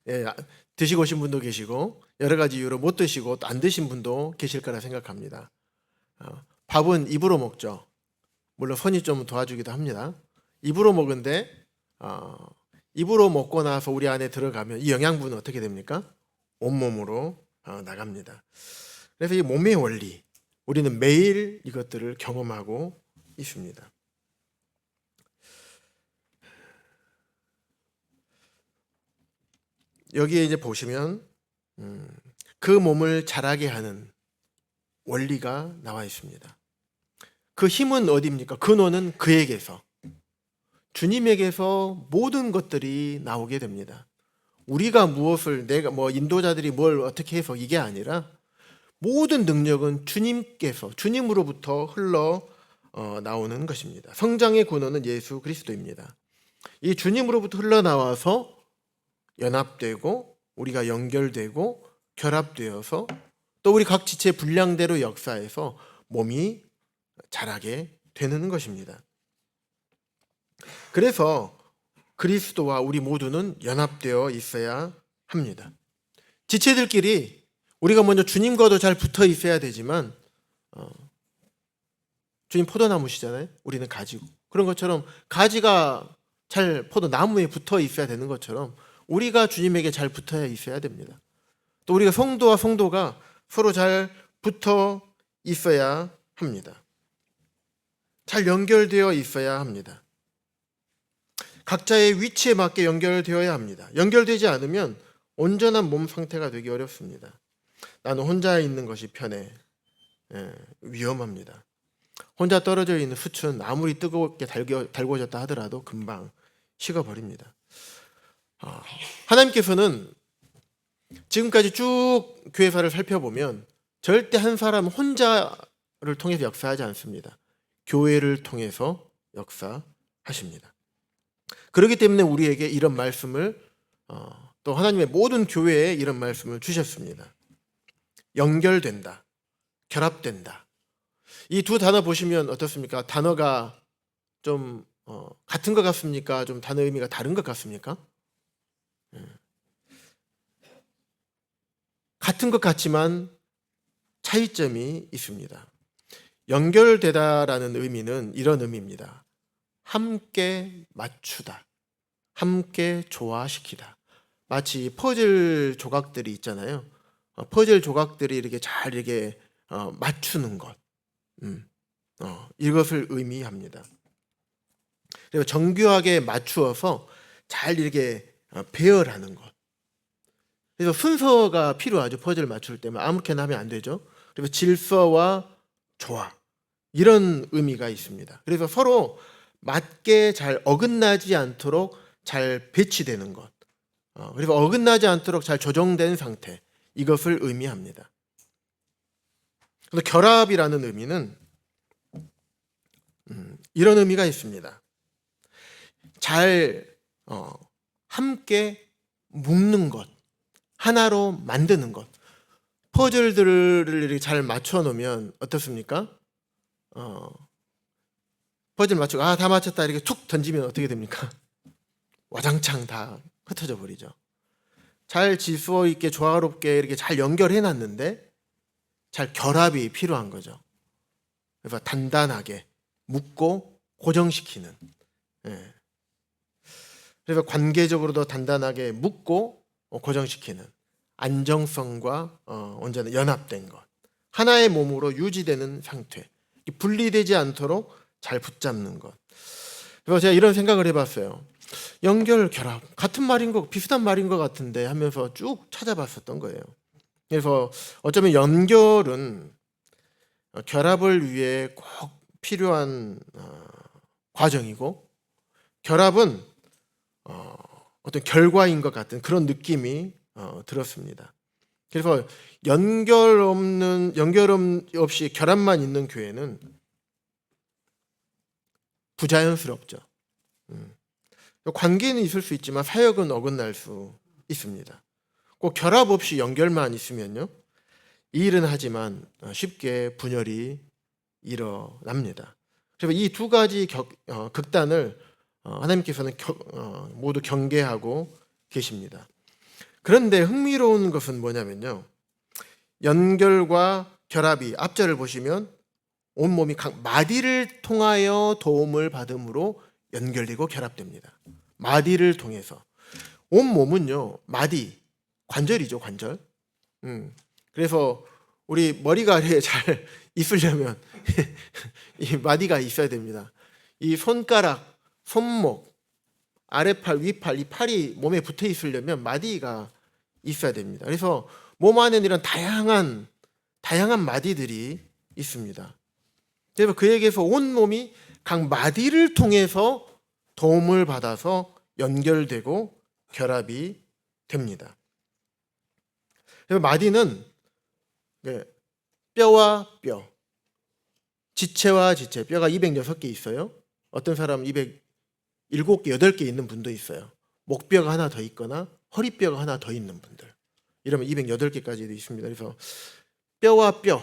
예, 드시고 오신 분도 계시고 여러 가지 이유로 못 드시고 또 안 드신 분도 계실 거라 생각합니다. 밥은 입으로 먹죠. 물론 손이 좀 도와주기도 합니다. 입으로 먹은데 입으로 먹고 나서 우리 안에 들어가면 이 영양분은 어떻게 됩니까? 온몸으로 나갑니다. 그래서 이 몸의 원리 우리는 매일 이것들을 경험하고 있습니다. 여기에 이제 보시면 그 몸을 자라게 하는 원리가 나와 있습니다. 그 힘은 어디입니까? 근원은 그에게서 주님에게서 모든 것들이 나오게 됩니다. 우리가 무엇을 내가 인도자들이 뭘 어떻게 해서 이게 아니라 모든 능력은 주님께서 주님으로부터 흘러 나오는 것입니다. 성장의 근원은 예수 그리스도입니다. 이 주님으로부터 흘러나와서 연합되고 우리가 연결되고 결합되어서 또 우리 각 지체 분량대로 역사해서 몸이 자라게 되는 것입니다. 그래서 그리스도와 우리 모두는 연합되어 있어야 합니다. 지체들끼리 우리가 먼저 주님과도 잘 붙어 있어야 되지만 주님 포도나무시잖아요. 우리는 가지고 그런 것처럼 가지가 잘 포도나무에 붙어 있어야 되는 것처럼 우리가 주님에게 잘 붙어 있어야 됩니다. 또 우리가 성도와 성도가 서로 잘 붙어 있어야 합니다. 잘 연결되어 있어야 합니다. 각자의 위치에 맞게 연결되어야 합니다. 연결되지 않으면 온전한 몸 상태가 되기 어렵습니다. 나는 혼자 있는 것이 편해. 위험합니다. 혼자 떨어져 있는 숯은 아무리 뜨겁게 달궈졌다 하더라도 금방 식어버립니다. 하나님께서는 지금까지 쭉 교회사를 살펴보면 절대 한 사람 혼자를 통해서 역사하지 않습니다. 교회를 통해서 역사하십니다. 그렇기 때문에 우리에게 이런 말씀을 또 하나님의 모든 교회에 이런 말씀을 주셨습니다. 연결된다. 결합된다. 이 두 단어 보시면 어떻습니까? 단어가 좀 같은 것 같습니까? 좀 단어 의미가 다른 것 같습니까? 같은 것 같지만 차이점이 있습니다. 연결되다라는 의미는 이런 의미입니다. 함께 맞추다, 함께 조화시키다. 마치 퍼즐 조각들이 있잖아요. 퍼즐 조각들이 이렇게 잘 이렇게 맞추는 것, 이것을 의미합니다. 그리고 정교하게 맞추어서 잘 이렇게 배열하는 것. 그래서 순서가 필요하죠. 퍼즐을 맞출 때만 아무렇게나 하면 안 되죠. 그리고 질서와 조화, 이런 의미가 있습니다. 그래서 서로 맞게 잘 어긋나지 않도록 잘 배치되는 것, 그리고 어긋나지 않도록 잘 조정된 상태, 이것을 의미합니다. 그래서 결합이라는 의미는 이런 의미가 있습니다. 잘 함께 묶는 것, 하나로 만드는 것. 퍼즐들을 이렇게 잘 맞춰 놓으면 어떻습니까? 퍼즐 맞추고 다 맞췄다 이렇게 툭 던지면 어떻게 됩니까? 와장창 다 흩어져 버리죠. 잘 질서 있게 조화롭게 이렇게 잘 연결해 놨는데 잘 결합이 필요한 거죠. 그래서 단단하게 묶고 고정시키는. 예. 그래서 관계적으로도 단단하게 묶고 고정시키는 안정성과 언제나 연합된 것, 하나의 몸으로 유지되는 상태, 분리되지 않도록 잘 붙잡는 것. 그래서 제가 이런 생각을 해봤어요. 연결, 결합, 같은 말인 거, 비슷한 말인 것 같은데 하면서 쭉 찾아봤었던 거예요. 그래서 어쩌면 연결은 결합을 위해 꼭 필요한 과정이고, 결합은 어떤 결과인 것 같은 그런 느낌이 들었습니다. 그래서 연결 없이 결합만 있는 교회는 부자연스럽죠. 관계는 있을 수 있지만 사역은 어긋날 수 있습니다. 꼭 결합 없이 연결만 있으면요, 이 일은 하지만 쉽게 분열이 일어납니다. 그래서 이 두 가지 극단을 하나님께서는 모두 경계하고 계십니다. 그런데 흥미로운 것은 뭐냐면요, 연결과 결합이 앞절을 보시면 온몸이 각 마디를 통하여 도움을 받음으로 연결되고 결합됩니다. 마디를 통해서. 온몸은요, 마디, 관절이죠, 관절. 그래서 우리 머리가 잘 있으려면 이 마디가 있어야 됩니다. 이 손가락, 손목, 아래팔, 위팔, 이 팔이 몸에 붙어 있으려면 마디가 있어야 됩니다. 그래서 몸 안에는 이런 다양한 마디들이 있습니다. 그래서 그에게서 온몸이 각 마디를 통해서 도움을 받아서 연결되고 결합이 됩니다. 그래서 마디는 뼈와 뼈, 지체와 지체, 뼈가 206개 있어요. 어떤 사람은 207개, 8개 있는 분도 있어요. 목뼈가 하나 더 있거나 허리뼈가 하나 더 있는 분들, 이러면 208개까지도 있습니다. 그래서 뼈와 뼈,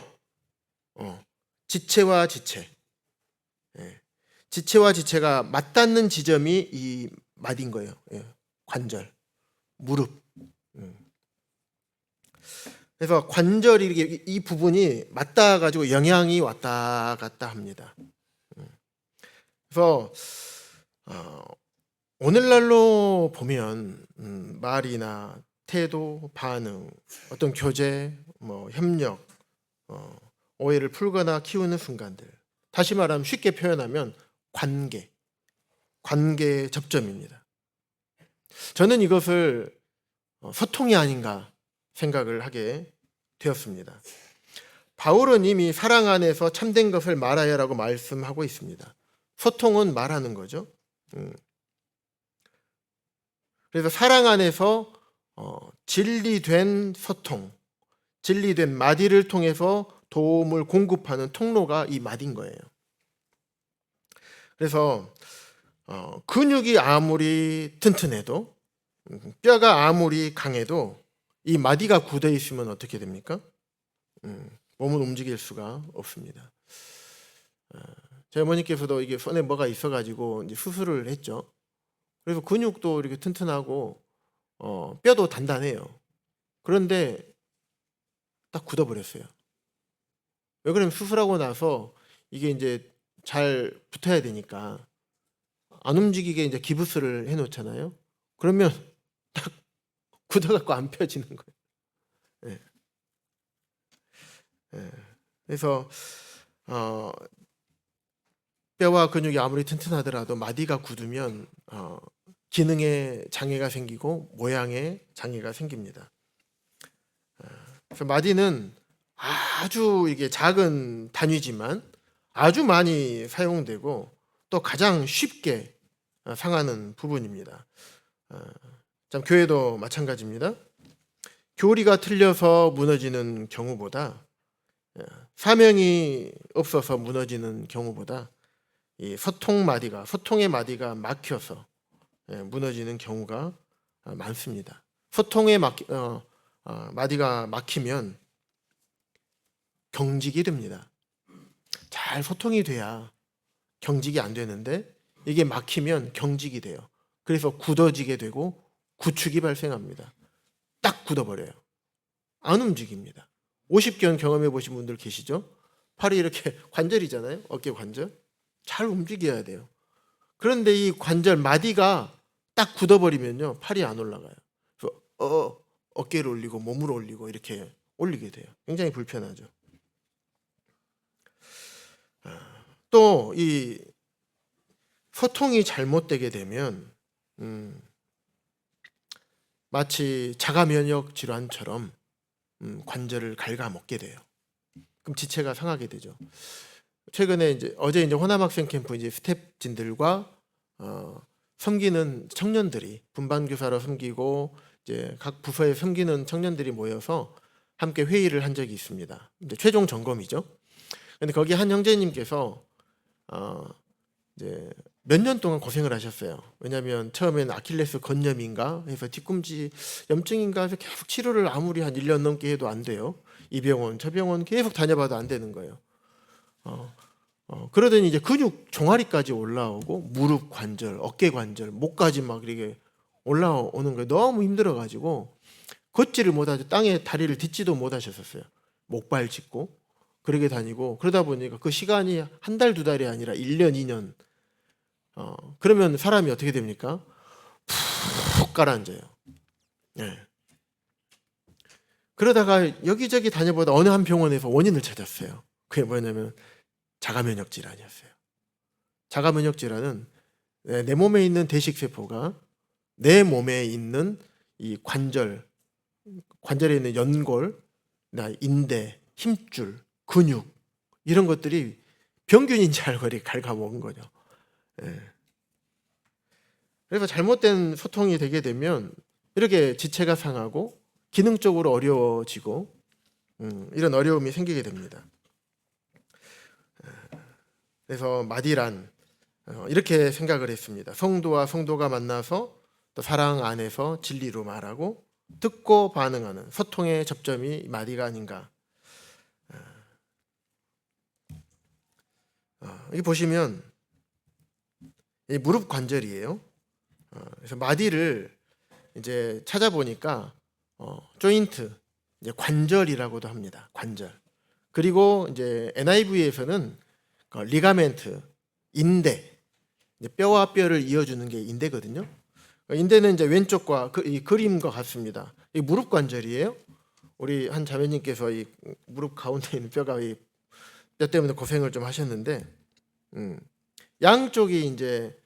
지체와 지체, 지체와 지체가 맞닿는 지점이 이 마디인 거예요. 관절, 무릎. 그래서 관절이 이렇게 이 부분이 맞닿아 가지고 영향이 왔다 갔다 합니다. 그래서 오늘날로 보면 말이나 태도, 반응, 어떤 교제, 협력, 오해를 풀거나 키우는 순간들, 다시 말하면 쉽게 표현하면 관계 접점입니다. 저는 이것을 소통이 아닌가 생각을 하게 되었습니다. 바울은 이미 사랑 안에서 참된 것을 말하여라고 말씀하고 있습니다. 소통은 말하는 거죠. 그래서 사랑 안에서 진리된 소통, 진리된 마디를 통해서 도움을 공급하는 통로가 이 마디인 거예요. 그래서 근육이 아무리 튼튼해도, 뼈가 아무리 강해도 이 마디가 굳어 있으면 어떻게 됩니까? 몸을 움직일 수가 없습니다. 제 어머니께서도 이게 손에 뭐가 있어가지고 이제 수술을 했죠. 그래서 근육도 이렇게 튼튼하고 뼈도 단단해요. 그런데 딱 굳어버렸어요. 왜 그러면 수술하고 나서 이게 이제 잘 붙어야 되니까 안 움직이게 이제 기부스를 해놓잖아요. 그러면 딱 굳어갖고 안 펴지는 거예요. 예. 예. 그래서 뼈와 근육이 아무리 튼튼하더라도 마디가 굳으면 기능에 장애가 생기고 모양에 장애가 생깁니다. 그래서 마디는 아주 이게 작은 단위지만 아주 많이 사용되고 또 가장 쉽게 상하는 부분입니다. 참 교회도 마찬가지입니다. 교리가 틀려서 무너지는 경우보다 사명이 없어서 무너지는 경우보다 이 소통의 마디가 막혀서 무너지는 경우가 많습니다. 소통의 마디가 막히면 경직이 됩니다. 잘 소통이 돼야 경직이 안 되는데 이게 막히면 경직이 돼요. 그래서 굳어지게 되고 구축이 발생합니다. 딱 굳어버려요. 안 움직입니다. 50견 경험해 보신 분들 계시죠? 팔이 이렇게 관절이잖아요. 어깨 관절. 잘 움직여야 돼요. 그런데 이 관절 마디가 딱 굳어버리면요, 팔이 안 올라가요. 그래서 어깨를 올리고 몸을 올리고 이렇게 올리게 돼요. 굉장히 불편하죠. 또 이 소통이 잘못되게 되면 마치 자가 면역 질환처럼 관절을 갉아먹게 돼요. 그럼 지체가 상하게 되죠. 최근에 어제 호남 학생 캠프 스텝진들과 섬기는 청년들이 분반교사로 섬기고 이제 각 부서에 섬기는 청년들이 모여서 함께 회의를 한 적이 있습니다. 이제 최종 점검이죠. 근데 거기 한 형제님께서 이제 몇 년 동안 고생을 하셨어요. 왜냐하면 처음에는 아킬레스 건염인가 해서 뒤꿈치 염증인가 해서 계속 치료를 아무리 한 1년 넘게 해도 안 돼요. 이 병원 저 병원 계속 다녀봐도 안 되는 거예요. 그러더니 이제 근육 종아리까지 올라오고 무릎 관절, 어깨 관절, 목까지 막 이렇게 올라오는 거예요. 너무 힘들어가지고 걷지를 못하죠. 땅에 다리를 딛지도 못하셨었어요. 목발 짚고 그러게 다니고 그러다 보니까 그 시간이 한 달, 두 달이 아니라 1년, 2년. 그러면 사람이 어떻게 됩니까? 푹 가라앉아요. 네. 그러다가 여기저기 다녀보다 어느 한 병원에서 원인을 찾았어요. 그게 뭐냐면 자가면역 질환이었어요. 자가면역 질환은 내 몸에 있는 대식세포가 내 몸에 있는 이 관절에 있는 연골, 인대, 힘줄, 근육 이런 것들이 병균인 줄 알고 갉아먹은 거죠. 그래서 잘못된 소통이 되게 되면 이렇게 지체가 상하고 기능적으로 어려워지고 이런 어려움이 생기게 됩니다. 그래서 마디란 이렇게 생각을 했습니다. 성도와 성도가 만나서 또 사랑 안에서 진리로 말하고 듣고 반응하는 소통의 접점이 마디가 아닌가. 여기 보시면 이 무릎 관절이에요. 그래서 마디를 이제 찾아보니까 조인트, 이제 관절이라고도 합니다. 관절. 그리고 이제 NIV에서는 리가멘트, 인대, 이제 뼈와 뼈를 이어주는 게 인대거든요. 인대는 이제 왼쪽과 이 그림과 같습니다. 이 무릎 관절이에요. 우리 한 자매님께서 이 무릎 가운데 있는 뼈가 이 뼈 때문에 고생을 좀 하셨는데, 양쪽이 이제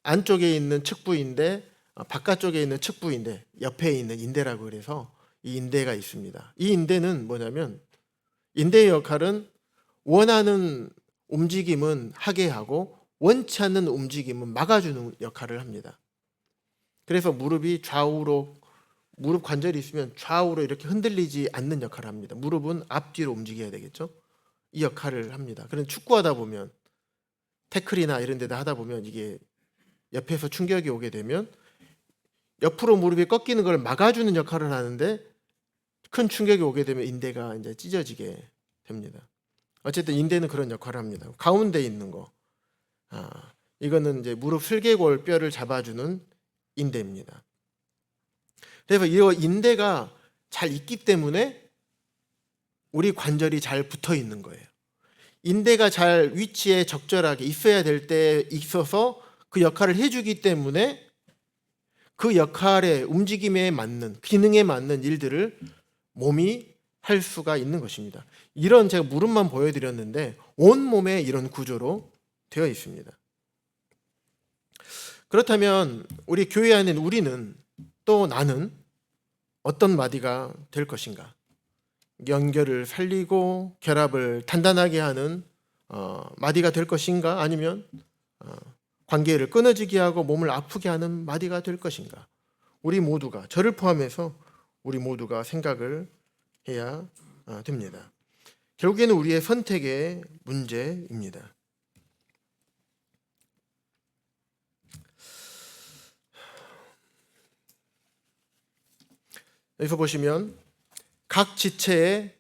안쪽에 있는 측부인대, 바깥쪽에 있는 측부인대, 옆에 있는 인대라고 그래서 이 인대가 있습니다. 이 인대는 뭐냐면 인대의 역할은 원하는 움직임은 하게 하고 원치 않는 움직임은 막아주는 역할을 합니다. 그래서 무릎 관절이 있으면 좌우로 이렇게 흔들리지 않는 역할을 합니다. 무릎은 앞뒤로 움직여야 되겠죠. 이 역할을 합니다. 그런데 축구하다 보면 태클이나 이런 데다 하다 보면 이게 옆에서 충격이 오게 되면 옆으로 무릎이 꺾이는 걸 막아주는 역할을 하는데 큰 충격이 오게 되면 인대가 이제 찢어지게 됩니다. 어쨌든 인대는 그런 역할을 합니다. 가운데 있는 거, 이거는 이제 무릎 슬개골 뼈를 잡아주는 인대입니다. 그래서 이 인대가 잘 있기 때문에 우리 관절이 잘 붙어 있는 거예요. 인대가 잘 위치에 적절하게 있어야 될 때 있어서 그 역할을 해주기 때문에 그 역할의 움직임에 맞는, 기능에 맞는 일들을 몸이 할 수가 있는 것입니다. 이런, 제가 무릎만 보여드렸는데 온몸에 이런 구조로 되어 있습니다. 그렇다면 우리 교회 안에 우리는, 또 나는 어떤 마디가 될 것인가? 연결을 살리고 결합을 단단하게 하는 마디가 될 것인가? 아니면 관계를 끊어지게 하고 몸을 아프게 하는 마디가 될 것인가? 우리 모두가, 저를 포함해서 우리 모두가 생각을 해야 됩니다. 결국에는 우리의 선택의 문제입니다. 여기서 보시면 각 지체의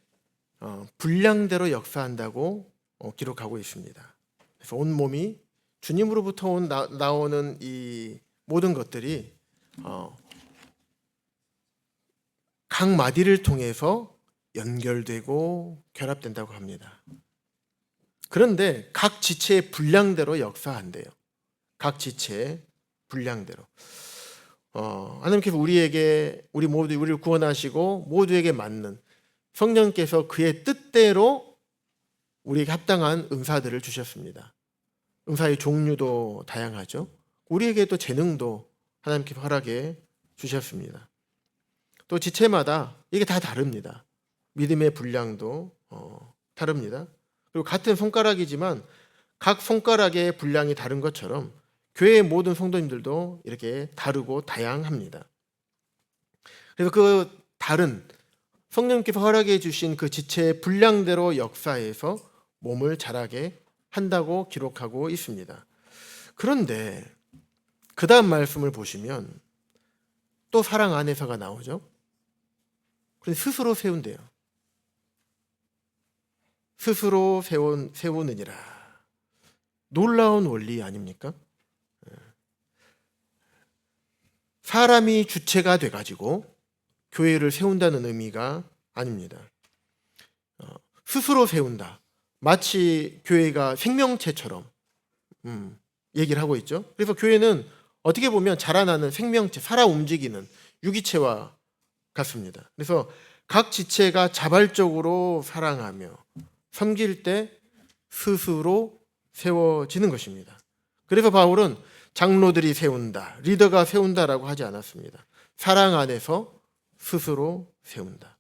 분량대로 역사한다고 기록하고 있습니다. 그래서 온몸이 주님으로부터 나오는 이 모든 것들이 각 마디를 통해서 연결되고 결합된다고 합니다. 그런데 각 지체의 분량대로 역사한대요. 각 지체의 분량대로. 하나님께서 우리를 구원하시고 모두에게 맞는, 성령께서 그의 뜻대로 우리에게 합당한 은사들을 주셨습니다. 은사의 종류도 다양하죠. 우리에게 또 재능도 하나님께서 허락해 주셨습니다. 또 지체마다 이게 다 다릅니다. 믿음의 분량도 다릅니다. 그리고 같은 손가락이지만 각 손가락의 분량이 다른 것처럼 교회의 모든 성도님들도 이렇게 다르고 다양합니다. 그래서 그 다른 성령께서 허락해 주신 그 지체의 분량대로 역사해서 몸을 자라게 한다고 기록하고 있습니다. 그런데 그 다음 말씀을 보시면 또 사랑 안에서가 나오죠. 그런데 스스로 세운대요. 스스로 세우느니라. 놀라운 원리 아닙니까? 사람이 주체가 돼가지고 교회를 세운다는 의미가 아닙니다. 스스로 세운다. 마치 교회가 생명체처럼 얘기를 하고 있죠. 그래서 교회는 어떻게 보면 자라나는 생명체, 살아 움직이는 유기체와 같습니다. 그래서 각 지체가 자발적으로 사랑하며 섬길 때 스스로 세워지는 것입니다. 그래서 바울은 장로들이 세운다, 리더가 세운다라고 하지 않았습니다. 사랑 안에서 스스로 세운다.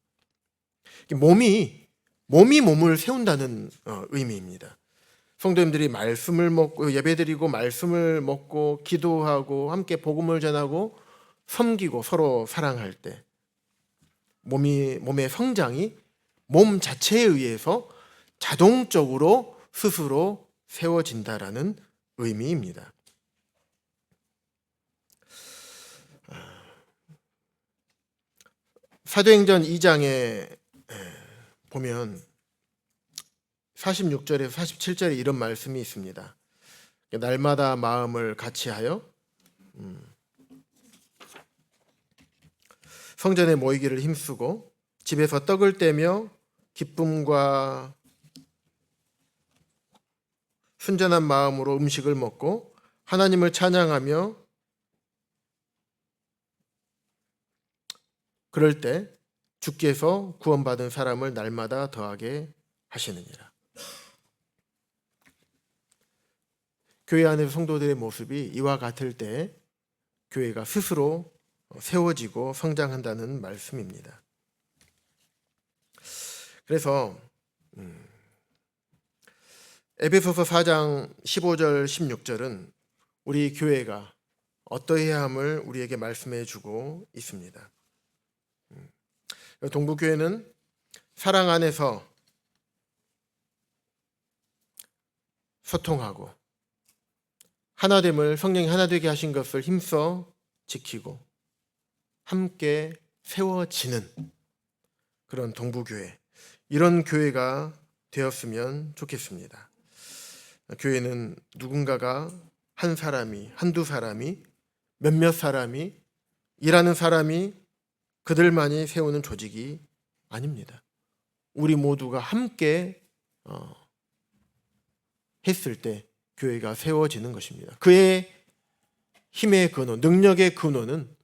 몸이 몸을 세운다는 의미입니다. 성도님들이 말씀을 먹고 예배드리고 말씀을 먹고 기도하고 함께 복음을 전하고 섬기고 서로 사랑할 때 몸의 성장이 몸 자체에 의해서 자동적으로 스스로 세워진다라는 의미입니다. 사도행전 2장에 보면 46절에서 47절에 이런 말씀이 있습니다. 날마다 마음을 같이하여 성전에 모이기를 힘쓰고 집에서 떡을 떼며 기쁨과 순전한 마음으로 음식을 먹고 하나님을 찬양하며 그럴 때 주께서 구원받은 사람을 날마다 더하게 하시느니라. 교회 안에서 성도들의 모습이 이와 같을 때 교회가 스스로 세워지고 성장한다는 말씀입니다. 그래서 에베소서 4장 15절 16절은 우리 교회가 어떠해야 함을 우리에게 말씀해 주고 있습니다. 동부교회는 사랑 안에서 소통하고 하나됨을, 성령이 하나 되게 하신 것을 힘써 지키고 함께 세워지는 그런 동부교회, 이런 교회가 되었으면 좋겠습니다. 교회는 누군가가 한 사람이, 한두 사람이, 몇몇 사람이, 일하는 사람이 그들만이 세우는 조직이 아닙니다. 우리 모두가 함께 했을 때 교회가 세워지는 것입니다. 그의 힘의 근원, 능력의 근원은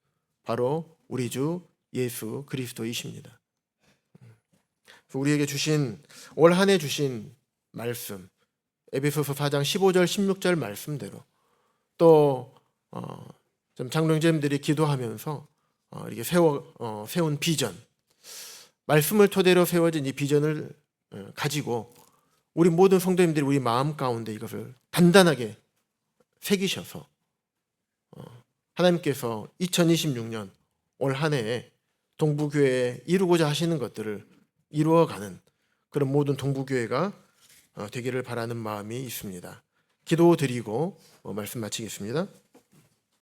바로 우리 주 예수 그리스도이십니다. 우리에게 주신 올 한 해 주신 말씀, 에베소서 4장 15절 16절 말씀대로 또 좀 장로님들이 기도하면서 이렇게 세운 비전, 말씀을 토대로 세워진 이 비전을 가지고 우리 모든 성도님들이 우리 마음 가운데 이것을 단단하게 새기셔서 하나님께서 2026년 올 한 해에 동부교회에 이루고자 하시는 것들을 이루어가는 그런 모든 동부교회가 되기를 바라는 마음이 있습니다. 기도드리고 말씀 마치겠습니다.